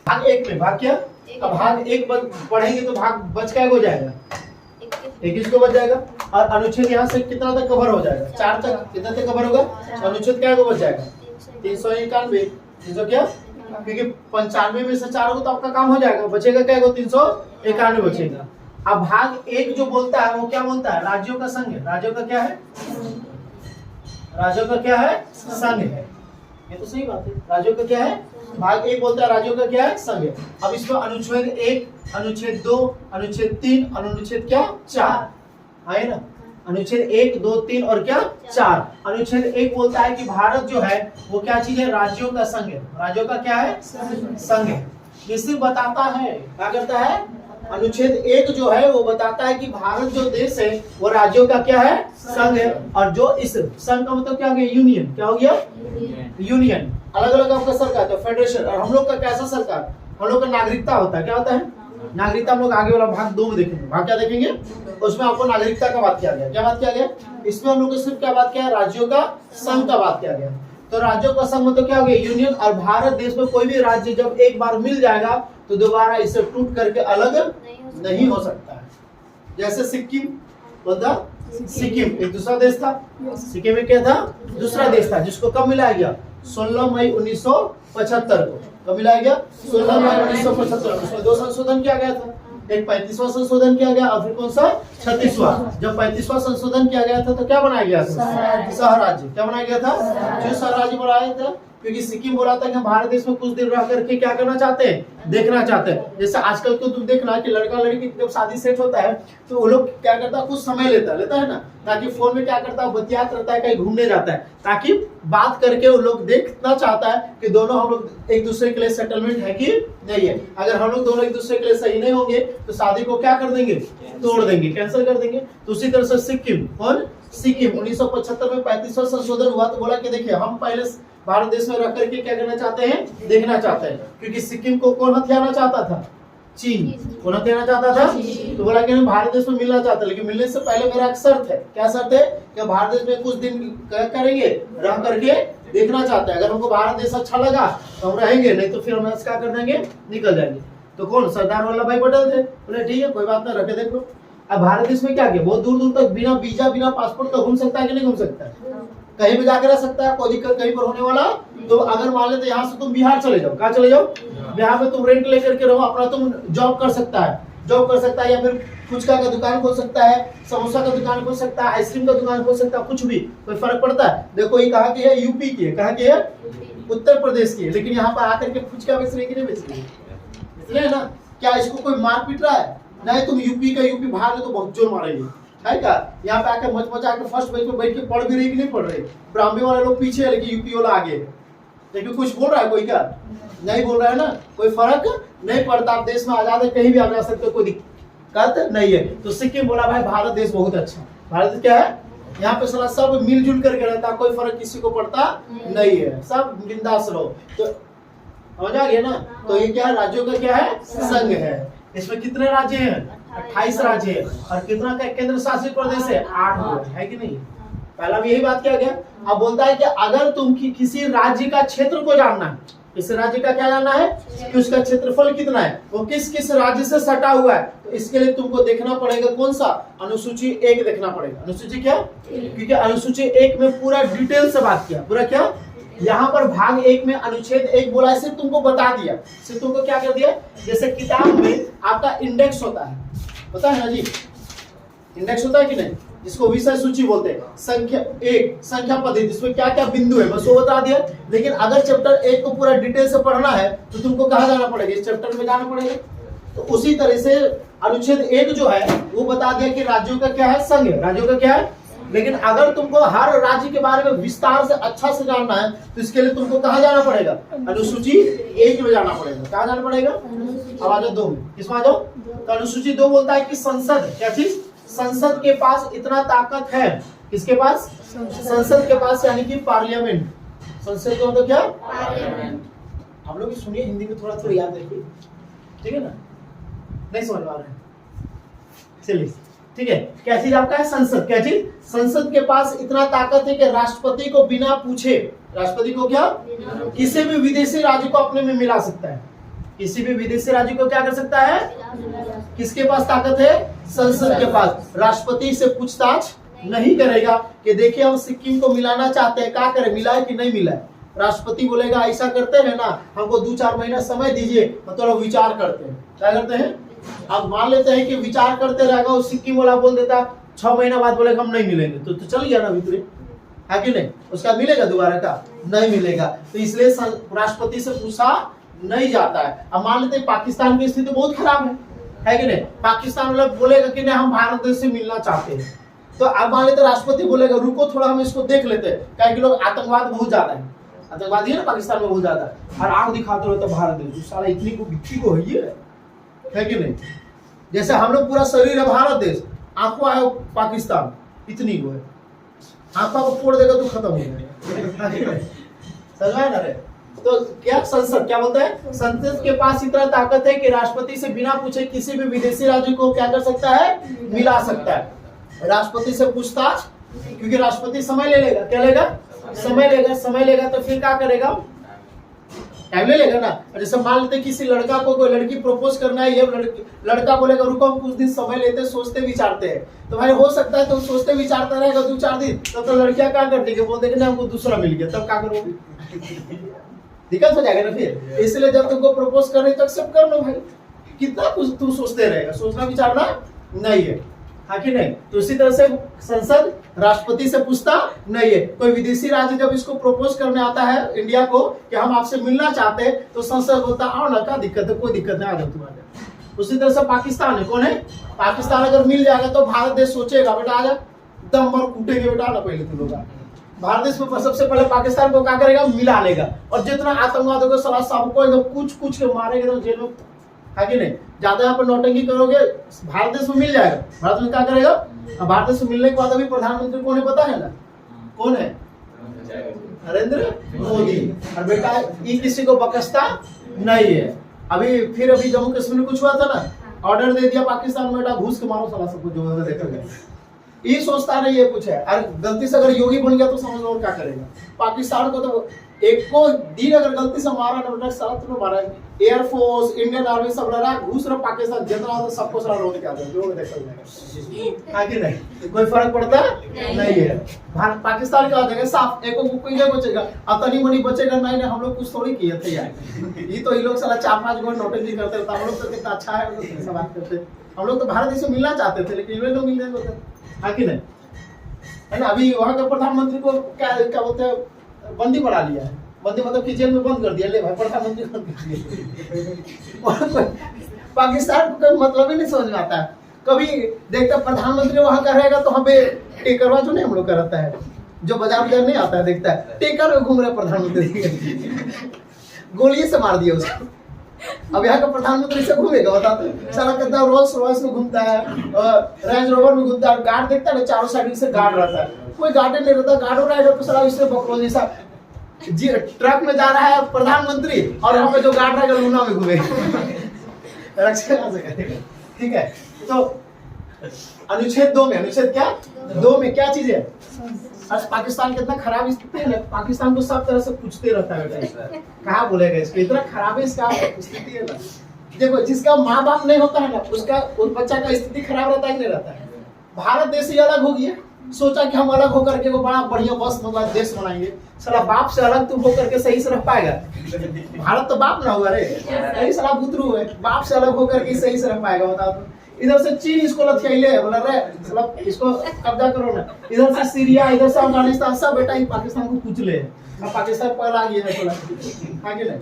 भाग एक में भाग क्या, अब भाग एक पढ़ेंगे तो भाग बच क्या हो जाएगा, 21 को बच जाएगा। और अनुच्छेद यहाँ से कितना तक कवर हो जाएगा, 4 तक, कितना तक कवर होगा, अनुच्छेद क्या को बच जाएगा 391, 300 क्या, क्योंकि 95 में से 4 को तो आपका काम हो जाएगा, बचेगा क्या को 391 बचेगा। अब भाग एक जो बोलता है वो क्या बोलता है, राज्यों का संघ है। राज्यों का क्या है, राज्यों का क्या है, संघ है। ये तो सही बात है, राज्यों का क्या है, भाग एक बोलता है राज्यों का क्या है, संघ है। अब इसमें अनुच्छेद 1, अनुच्छेद 2, अनुच्छेद 3 और अनुच्छेद क्या 4 आए ना। अनुच्छेद 1, 2, 3 और क्या 4। अनुच्छेद 1 बोलता है कि भारत जो है वो क्या चीज है, राज्यों का संघ है। राज्यों का क्या है, संघ है। ये सिर्फ बताता है, क्या करता है, अनुच्छेद 1 जो है वो बताता है कि भारत जो देश है वो राज्यों का क्या है, संघ है। और जो इस संघ का मतलब क्या हो गया, यूनियन, क्या हो गया, यूनियन। अलग अलग आपका सरकार तो फेडरेशन। और हम लोग का कैसा सरकार, हम लोग का नागरिकता होता है, क्या होता है नागरिकता। हम लोग आगे वाला भाग 2 में देखेंगे, भाग क्या देखेंगे, उसमें आपको नागरिकता का बात किया गया। क्या बात किया गया, इसमें हम लोग को सिर्फ क्या बात किया है, राज्यों का संघ का बात किया गया। तो राज्यों का संघ मतलब क्या हो गया, यूनियन। और भारत देश में कोई भी राज्य जब एक बार मिल जाएगा तो दोबारा इसे टूट करके अलग नहीं हो सकता है। जैसे सिक्किम बोलता, सिक्किम एक दूसरा देश था, सिक्किम एक क्या था, दूसरा देश था, जिसको कब मिलाया गया, 16 मई 1975 को। कब मिलाया गया, 16 मई 1975। उसमें 2 संशोधन किया गया था, एक 35वां संशोधन किया गया और फिर कौन सा 36वां। जब 35वां संशोधन किया गया था तो क्या बनाया गया था, सहराज्य। क्या बनाया गया था, जो सहराज्य बनाया था, क्योंकि सिक्किम बोला था कि हम भारत देश में कुछ दिन रह करके क्या करना चाहते हैं, देखना चाहते हैं। जैसे आजकल तो तुम देखना कि लड़का लड़की जब शादी सेट होता है तो वो लोग क्या करता है, कुछ समय लेता है ना, ताकि फोन में क्या करता है, बतियात रहता है, कहीं घूमने जाता है, ताकि बात करके वो लोग देखना चाहता है कि दोनों हम लोग एक दूसरे के लिए सेटलमेंट है कि नहीं है। अगर हम लोग दोनों एक दूसरे के लिए सही नहीं होंगे तो शादी को क्या कर देंगे, तोड़ देंगे, कैंसिल कर देंगे। तो उसी तरह से सिक्किम, कौन, सिक्किम 1975 में 35वां संशोधन हुआ तो बोला कि देखिए हम पहले भारत देश में रह करके क्या करना चाहते हैं, देखना चाहते हैं। क्योंकि सिक्किम को कौन हथियाना चाहता था, चीन। कौन हथियाना चाहता था, तो बोला कि हम भारत देश में मिलना चाहते हैं, लेकिन मिलने से पहले मेरा एक शर्त है। क्या शर्त है, कि भारत देश में कुछ दिन क्या करेंगे, रह करके देखना चाहते हैं। अगर हमको भारत देश अच्छा लगा तो हम रहेंगे, नहीं तो फिर हम क्या कर देंगे, निकल जाएंगे। तो कौन, सरदार वल्लभ भाई पटेल थे। बोले ठीक है कोई बात नहीं, रखे देख लो। अब भारत देश में क्या किया, बहुत दूर दूर तक बिना वीजा बिना पासपोर्ट का घूम सकता है कि नहीं घूम सकता है, कहीं भी जाकर रह सकता है, कोई दिक्कत कहीं पर होने वाला। तो अगर मान लेते यहाँ से तुम बिहार चले जाओ, कहाँ चले जाओ, बिहार में तुम रेंट लेकर के रहो, अपना तुम जॉब कर सकता है, या फिर फुचका का दुकान खोल सकता है, समोसा का दुकान खोल सकता है, आइसक्रीम का दुकान खोल सकता है, कुछ भी, कोई फर्क पड़ता है। देखो ये कहाँ की है, यूपी की है, कहाँ की है, उत्तर प्रदेश की है, लेकिन यहाँ पर आकर के फुचका बेच रही है कि नहीं बेच रही है, इसलिए ना। क्या इसको कोई मार पीट रहा है, नहीं। तुम यूपी का यूपी भाग ले तो बहुत जोर मारेंगे, है क्या। यहाँ पे आके मचा के फर्स्ट बेंच पे बैठ के पढ़ भी रही कि नहीं पढ़ रही, ब्राह्मणी वाले लोग पीछे है लेकिन यूपी वाला आगे है। लेकिन कुछ बोल रहा है कोई, क्या नहीं बोल रहा है ना, कोई फर्क नहीं पड़ता। आप देश में आजाद है, कहीं भी आ जा सकते हो, कोई दिक्कत नहीं है। तो सिक्किम बोला भाई भारत देश बहुत अच्छा, भारत क्या है, यहाँ पे साला सब मिलजुल करके रहता, कोई फर्क किसी को पड़ता नहीं है, सब बिंदास रहो। तो समझ आ गया ना। तो ये क्या है, राज्यों का क्या है, संघ है। इसमें कितने राज्य हैं, 28 राज्य है। और कितना का केंद्र शासित प्रदेश है, 8 है कि नहीं। पहला भी यही बात किया गया। अब बोलता है कि अगर तुम किसी राज्य का क्षेत्र को जानना है, इस राज्य का क्या जानना है, कि उसका क्षेत्रफल कितना है, वो किस किस राज्य से सटा हुआ है, तो इसके लिए तुमको देखना पड़ेगा कौन सा, अनुसूची 1 देखना पड़ेगा। अनुसूची क्या, क्योंकि अनुसूची 1 में पूरा डिटेल से बात किया, पूरा क्या। यहाँ पर भाग 1 में अनुच्छेद 1 बोला है, सिर्फ तुमको बता दिया, सिर्फ तुमको क्या कर दिया, जैसे किताब में आपका इंडेक्स होता है, पता है ना जी, इंडेक्स होता है कि नहीं, जिसको विषय सूची बोलते हैं। संख्या 1 संख्या पद्धति, इसमें क्या क्या बिंदु है बस वो बता दिया। लेकिन अगर चैप्टर 1 को पूरा डिटेल से पढ़ना है तो तुमको कहाँ जाना पड़ेगा, इस चैप्टर में जाना पड़ेगा। तो उसी तरह से अनुच्छेद 1 जो है वो बता दिया कि राज्यों का क्या है, संघ है, राज्यों का क्या है। लेकिन अगर तुमको हर राज्य के बारे में विस्तार से अच्छा से जानना है तो इसके लिए तुमको कहाँ जाना पड़ेगा, अनुसूची 1 में जाना पड़ेगा। कहाँ जाना पड़ेगा, अब आ जाओ 2 में, किसमें आ जाओ। तो अनुसूची 2 बोलता है कि संसद, क्या चीज, संसद के पास इतना ताकत है, किसके पास, संसद के पास, यानी कि पार्लियामेंट। संसद का मतलब क्या, पार्लियामेंट। हम लोग सुनिए हिंदी में थोड़ा थोड़ा याद रखिए, ठीक है ना, नहीं समझ पा रहे हैं, चलिए ठीक है। क्या चीज आपका है, संसद। क्या चीज, संसद के पास इतना ताकत है कि राष्ट्रपति को बिना पूछे, राष्ट्रपति को क्या, किसी भी विदेशी राज्य को अपने में मिला सकता है। किसी भी विदेशी राज्य को क्या कर सकता है? किसके पास ताकत है? संसद के पास। राष्ट्रपति से पूछताछ नहीं करेगा कि देखिए हम सिक्किम को मिलाना चाहते हैं, क्या करें, मिलाए कि नहीं मिलाए। राष्ट्रपति बोलेगा ऐसा करते हैं ना, हमको 2-4 महीना समय दीजिए, मतलब विचार करते हैं। क्या करते हैं? अब मान लेते हैं कि विचार करते रहेगा, और सिक्किम वाला बोल देता 6 महीना बाद बोलेगा हम नहीं मिलेंगे, तो चल गया ना भीतरी, है कि नहीं? उसका मिलेगा दोबारा का? नहीं मिलेगा। तो इसलिए राष्ट्रपति से पूछा नहीं जाता है। अब मान लेते हैं पाकिस्तान की स्थिति बहुत खराब है कि नहीं? पाकिस्तान वाला बोलेगा कि नहीं हम भारत देश से मिलना चाहते हैं, तो अब मान लेते राष्ट्रपति बोलेगा रुको थोड़ा हम इसको देख लेते हैं, क्या कि लोग आतंकवाद बहुत ज्यादा है, आतंकवादी है ना पाकिस्तान में बहुत ज्यादा, और आग दिखाते रहते भारत देश, साला इतनी को बिक्की को है कि नहीं? जैसे हम लोग पूरा शरीर है भारत देश, आंखों आए पाकिस्तान, इतनी को है, आंखों को फोड़ देगा तो खत्म हो जाएगा। समझ ना रे? तो क्या संसद क्या बोलता है? संसद के पास इतना ताकत है कि राष्ट्रपति से बिना पूछे किसी भी विदेशी राज्य को क्या कर सकता है? मिला सकता है। राष्ट्रपति से पूछताछ, क्योंकि राष्ट्रपति समय ले लेगा, क्या लेगा? समय लेगा तो फिर क्या करेगा? टाइम ले लेगा ना। जैसे मान लेते किसी लड़का को कोई लड़की प्रपोज करना है, ये लड़का बोलेगा रुको हम कुछ दिन समय लेते सोचते विचारते हैं, तो भाई हो सकता है तो सोचते विचारता रहेगा 2-4 दिन, तब तो लड़कियां क्या कर देगी, बोलते कि हमको दूसरा मिल गया, तब क्या करोगे? दिक्कत हो जाएगा ना फिर। इसलिए जब तुमको प्रपोज कर रहे तो एक्सेप्ट कर लो भाई, कितना कुछ तू सोचते रहेगा, सोचना विचारना नहीं है, हाँ कि नहीं? तो इसी तरह से संसद राष्ट्रपति से पूछता नहीं है। कोई विदेशी राज्य जब इसको प्रपोज करने आता है इंडिया को कि हम आपसे मिलना चाहते हैं, तो संसद बोलता आओ ना, क्या दिक्कत है, कोई दिक्कत नहीं, आ जाओ तुम्हारे। उसी तरह से पाकिस्तान है, कौन है? पाकिस्तान अगर मिल जाएगा तो भारत देश सोचेगा बेटा आ जा, दम भर कूटेंगे बेटा ना, पहले तुम लोग भारत देश में सबसे पहले पाकिस्तान को क्या करेगा? मिला लेगा, और जितना आतंकवाद होगा साला सबको एकदम कुछ के मारेगा तो जेल में, है कि नहीं? ज्यादा यहाँ पर नौटंकी करोगे भारत देश में मिल जाएगा। भारत में क्या करेगा? भारत देश में मिलने के बाद अभी प्रधानमंत्री कौन है पता है ना? कौन है? नरेंद्र मोदी। और बेटा ये किसी को बकसता नहीं है। अभी जम्मू कश्मीर में कुछ हुआ था ना, ऑर्डर दे दिया पाकिस्तान में, बेटा घूस के मारो साला सबको, जो देखा ये सोचता नहीं है कुछ है। और गलती से अगर योगी बन गया तो समझ लो क्या करेगा। पाकिस्तान को तो एक को दिन अगर गलती से मारा ना बेटा, साला तुम्हें मारा, एयरफोर्स इंडियन आर्मी सब लड़ा घूस रहा पाकिस्तान, जितना तो सबको सारा रोने के आता है, जो देखा जाएगा, है कि नहीं? कोई फर्क पड़ता नहीं है। भारत पाकिस्तान का देगा साफ, एक को कोई नहीं बचेगा, अतनी मनी बचेगा नहीं, हम लोग कुछ थोड़ी किए थे यार। ये तो ये लोग साला 4-5 गो नौटंकी करते थे, हम लोग तो कितना अच्छा है सब बात करते। हम लोग तो भारत देश से मिलना चाहते थे, लेकिन ये लोग मिल रहे होते, है कि नहीं? है ना? अभी वहाँ का प्रधानमंत्री को क्या बोलते हैं, बंदी बढ़ा लिया है, बंदी मतलब कि जेल में बंद कर दिया, ले भाई प्रधानमंत्री बंद कर दिया। पाकिस्तान को कोई मतलब ही नहीं समझ में आता है। कभी देखता प्रधानमंत्री वहां का रहेगा तो हमें टेकरवा जो नहीं हम लोग का रहता है, जो बाजार नहीं आता है, देखता है टेकर में घूम रहे प्रधानमंत्री, गोली से मार दिया उसको। अब यहाँ का प्रधानमंत्री से घूमेगा, बताते साला कितना रोल्स रॉयस में घूमता है, रेंज रोवर में घूमता है, गार्ड देखता है चारों साइड से गार्ड रहता है, कोई गार्ड नहीं रहता, गार्ड रहेगा तो साला इससे बकरों जैसा जी ट्रक में जा रहा है प्रधानमंत्री, और यहाँ पे जो गार्ड रहेगा लूना में घूमेगा, रक्षा कहाँ से करेगा? ठीक है। तो अनुच्छेद 2 में, अनुच्छेद क्या 2 में क्या चीज है? आज पाकिस्तान कितना खराब स्थिति है, पाकिस्तान को सब तरह से पूछते रहता है, कहा बोलेगा इसको, इतना खराब है इसका स्थिति है ना। देखो जिसका माँ बाप नहीं होता है ना, उसका उस बच्चा का स्थिति खराब रहता है, नहीं रहता है। भारत देश ही अलग हो गया, सोचा कि हम अलग होकर के वो बड़ा बढ़िया बस मतलब देश बनाएंगे, साला बाप से अलग तुम होकर के सही से रह पाएगा? भारत तो बाप ना हुआ रे, यही साला बुतरू है, बाप से अलग होकर के सही से रह पाएगा? बताओ तो। इधर से चीन इसको लथियाइले है, बोला रे मतलब इसको कब्जा करो ना, इधर से सीरिया, इधर से अफगानिस्तान, सब बेटा ही पाकिस्तान को पूछ ले। अब पाकिस्तान पहला आ गया है थोड़ा, आगे नहीं।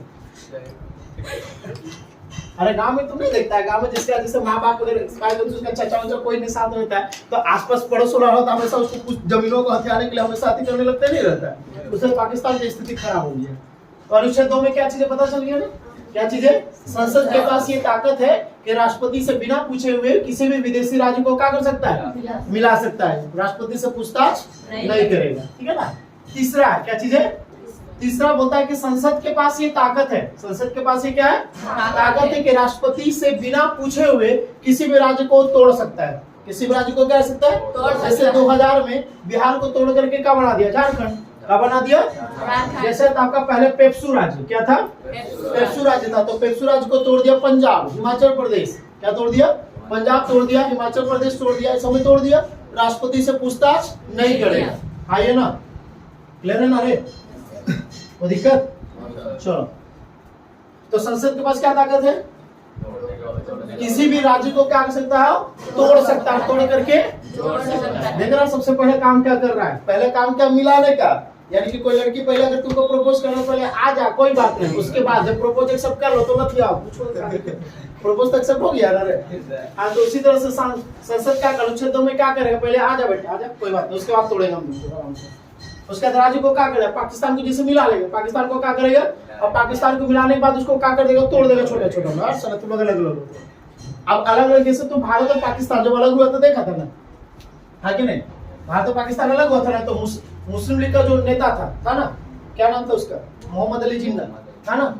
अरे गांव में तुम नहीं देखता है, गांव में जिसका जैसे माँ बाप उसका चाचा उचा कोई नहीं साथ होता है, तो आसपास पड़ोस वाला होता है, हमेशा उसको कुछ जमीनों को हथियाने के लिए हमेशा साथी करने लगते नहीं रहता है। उससे पाकिस्तान की स्थिति खराब हो गई है। और अनुच्छेद 2 में क्या चीजें पता चल गई? क्या चीजें? संसद के पास ये ताकत है कि राष्ट्रपति से बिना पूछे हुए किसी भी विदेशी राज्य को क्या कर सकता है? मिला सकता है। राष्ट्रपति से पूछताछ नहीं करेगा, ठीक है ना। तीसरा क्या चीज है? तीसरा बोलता है कि संसद के पास ये ताकत है, संसद के पास ये क्या है? ताकत है कि राष्ट्रपति से बिना पूछे हुए किसी भी राज्य को तोड़ सकता है। किसी भी राज्य को क्या कर सकता है? जैसे 2000 में बिहार को तोड़ करके क्या बना दिया? झारखंड। क्या बना दिया? जैसे तो आपका पहले पेप्सू राज्य क्या था? पेप्सू राज्य था, तो पेप्सू राज्य को तोड़ दिया पंजाब, हिमाचल प्रदेश क्या तोड़ दिया? पंजाब तोड़ दिया, हिमाचल प्रदेश तोड़ दिया, सब तोड़ दिया। राष्ट्रपति से पूछताछ नहीं करेगा, आइए ना, क्लियर है ना? रे वो दिक्कत? चलो, तो संसद के पास क्या ताकत है? किसी भी राज्य को क्या कर सकता है? तोड़ सकता है, तोड़ करके देख रहा। सबसे पहले काम क्या कर रहा है? पहले काम क्या? मिलाने का। यानी कि कोई लड़की पहले अगर तुमको प्रपोज करना, पहले आ जा, कोई बात नहीं, उसके बाद जब प्रपोज एक्सेप्ट कर लो तो मत आओ, प्रपोज तो एक्सेप्ट हो गया ना रे। हाँ, तो उसी तरह से संसद क्या कर, अनुच्छेद 2 में क्या करेगा? पहले आ जा बेटा, आ जा, कोई बात नहीं, उसके बाद तोड़ेगा हम आराम से। उसके बाद राज्य को क्या करेगा? पाकिस्तान को जिसे मिला लेगा, पाकिस्तान को क्या करेगा? और पाकिस्तान को मिलाने के बाद उसको क्या कर देगा? तोड़ देगा छोटा छोटा। साला तुम अलग अलग, अब अलग अलग जैसे तो भारत और पाकिस्तान जब अलग हुआ तो देखा था ना, हाँ कि नहीं? भारत और पाकिस्तान अलग हुआ था ना, तो मुस्लिम लीग का जो नेता था ना, क्या नाम था उसका? मोहम्मद अली जिन्ना था ना,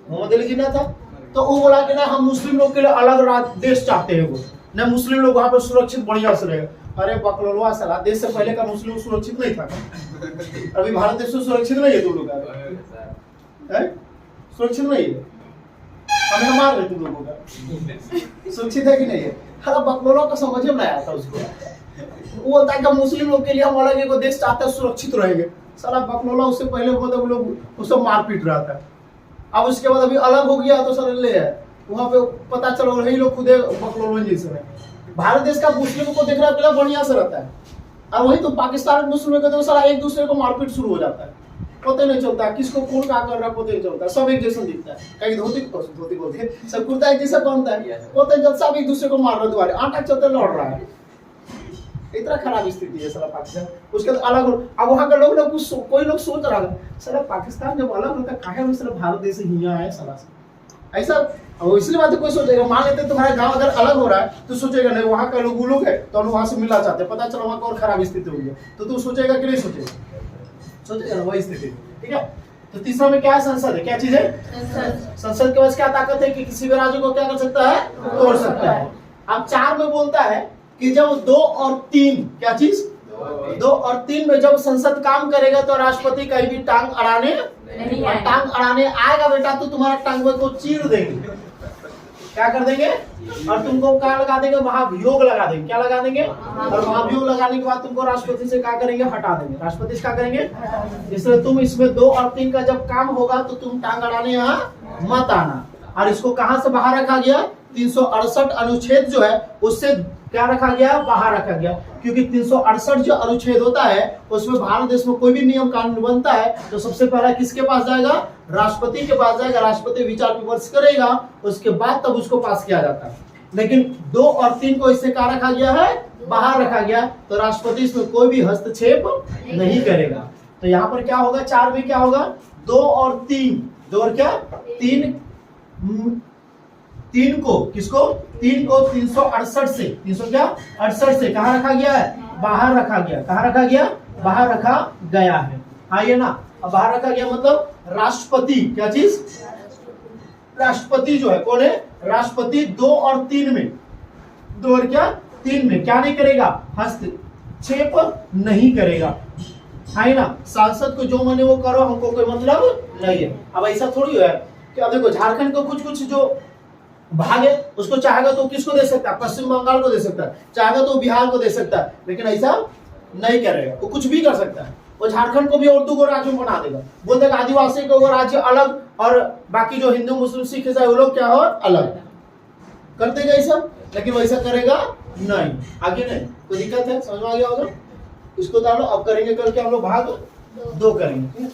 मोहम्मद अली जिन्ना था। तो वो बोला कि ना हम मुस्लिम लोग के लिए अलग देश चाहते हैं, वो ना मुस्लिम लोग वहां पर सुरक्षित बढ़िया से रहेगा। अरे बकलोलवा साला, देश से पहले का मुस्लिम सुरक्षित नहीं था, अभी भारत देश सुरक्षित नहीं है। तुम लोग सुरक्षित नहीं है, हमें मार रहे तुम लोगों का, सुरक्षित है कि नहीं है? हर बकलोलों को समझ में नहीं आता उसको। वो बोलता है कि मुस्लिम लोग के लिए हम अलग एक देश चाहते हैं, सुरक्षित रहेंगे। साला बकलोला उससे पहले मतलब लोग उसको मार पीट रहा था, अब उसके बाद अभी अलग हो गया तो सर ले है वहां पे पता चलो वही लोग खुदे बकलोल जैसे है। भारत देश का मुस्लिमों को देख रहा है बढ़िया से रहता है, और वही तो पाकिस्तान मुस्लिम को सारा एक दूसरे को मारपीट शुरू हो जाता है, पता नहीं चलता किसको कौन क्या कर रहा है, पता नहीं चलता, सब एक जैसा दिखता है। कहीं धोती बोलते हैं, सब कुर्ता एक जैसा पहनता है, पता नहीं चलता, सब एक दूसरे को मार रहा है, दोबारा आटा चलते लौट रहा है। इतना खराब स्थिति है सारा पाकिस्तान। उसके बाद अलग, अब वहाँ का लोग कोई लोग सोच रहा है सारा पाकिस्तान जब अलग होता है काहे में सारा भारत देश हिया है साला ऐसा। अब इसलिए बात कोई सोचेगा, मान लेते तुम्हारा गांव अगर अलग हो रहा है तो सोचेगा नहीं वहाँ का लोग वो लोग है तो हम वहाँ से मिलना चाहते हैं, पता चला वहाँ का और खराब स्थिति हो गई तो तू सोचेगा कि नहीं सोचेगा? सोचेगा ना वही स्थिति, ठीक है। तो तीसरा में क्या है? संसद है। क्या चीज है? संसद के पास क्या ताकत है कि किसी भी राज्य को क्या कर सकता है? तोड़ सकता है। अब 4 में बोलता है कि जब 2 और 3, क्या चीज? 2 और 3 में जब संसद काम करेगा तो राष्ट्रपति कहीं भी टांग अड़ाने नहीं, और टांग अड़ाने आएगा बेटा तो तुम्हारा टांग को चीर देंगे, क्या कर देंगे? और तुमको क्या लगा देंगे? महाभियोग लगा देंगे। क्या लगा देंगे? और महाभियोग लगाने के बाद तुमको राष्ट्रपति से क्या करेंगे? हटा देंगे। राष्ट्रपति से क्या करेंगे? इसलिए तुम इसमें 2 और 3 का जब काम होगा तो तुम टांग अड़ाने यहाँ मत आना। और इसको कहां से बाहर रखा गया? 368 अनुच्छेद जो है उससे क्या रखा गया? बाहर रखा गया, क्योंकि 368 जो अनुच्छेद होता है उसमें भारत देश में कोई भी नियम कानून बनता है तो सबसे पहला किसके पास जाएगा? राष्ट्रपति के पास जाएगा। राष्ट्रपति विचार विमर्श करेगा, उसके बाद तब उसको पास किया जाता है। लेकिन 2 और 3 को इससे क्या रखा गया है? बाहर रखा गया, तो राष्ट्रपति इसमें कोई भी हस्तक्षेप नहीं करेगा। तो यहाँ पर क्या होगा? 4 में क्या होगा? 2 और 3, 2 और क्या? 3 को किसको? 3 को 368 से 300 क्या 68 से कहाँ रखा गया है? बाहर रखा गया। कहाँ रखा गया? बाहर रखा गया है। हाँ ये ना, अब बाहर रखा गया मतलब राष्ट्रपति, क्या चीज? राष्ट्रपति जो है कौन है? राष्ट्रपति 2 और 3 में, 2 और क्या 3 में क्या नहीं करेगा? हस्तक्षेप नहीं करेगा। है ना, सांसद को जो माने वो करो, हमको कोई मतलब नहीं है। अब ऐसा थोड़ी है कि अब देखो झारखंड को कुछ जो भाग है उसको चाहेगा तो किसको दे सकता है? पश्चिम बंगाल को दे सकता है, चाहेगा तो बिहार को दे सकता है, लेकिन ऐसा नहीं करेगा। वो कुछ भी कर सकता है, वो झारखंड को भी और 2 राज्य में बना देगा, बोल देगा आदिवासी को वो राज्य अलग और बाकी जो हिंदू मुस्लिम सिख ईसाई वो लोग क्या हो अलग कर देगा ऐसा, लेकिन वैसा करेगा नहीं। आगे नहीं, कोई दिक्कत है? समझ में आ गया होगा? इसको डालो। अब करेंगे कल के हम लोग भाग 2 करेंगे।